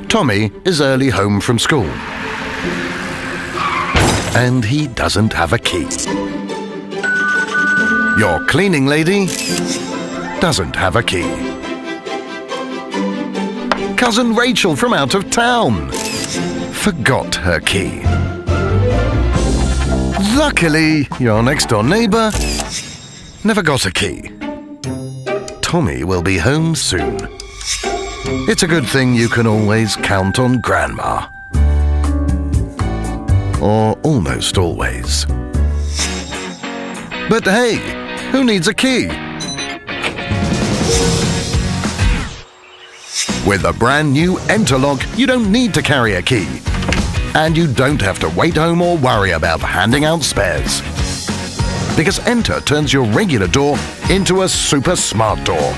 Tommy is early home from school. And he doesn't have a key. Your cleaning lady doesn't have a key. Cousin Rachel from out of town forgot her key. Luckily, your next-door neighbour never got a key. Tommy will be home soon. It's a good thing you can always count on Grandma. Or almost always. But hey, who needs a key? With a brand new ENTR lock, you don't need to carry a key. And you don't have to wait home or worry about handing out spares. Because ENTR turns your regular door into a super smart door.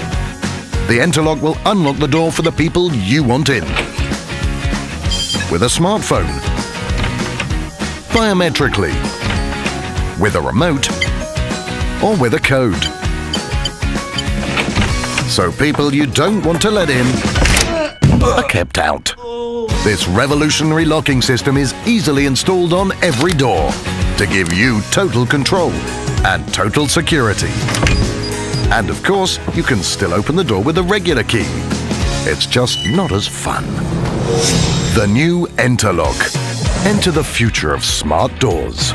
The ENTR lock will unlock the door for the people you want in. With a smartphone, biometrically, with a remote, or with a code. So people you don't want to let in are kept out. This revolutionary locking system is easily installed on every door to give you total control and total security. And of course, you can still open the door with a regular key. It's just not as fun. The new ENTR lock. Enter the future of smart doors.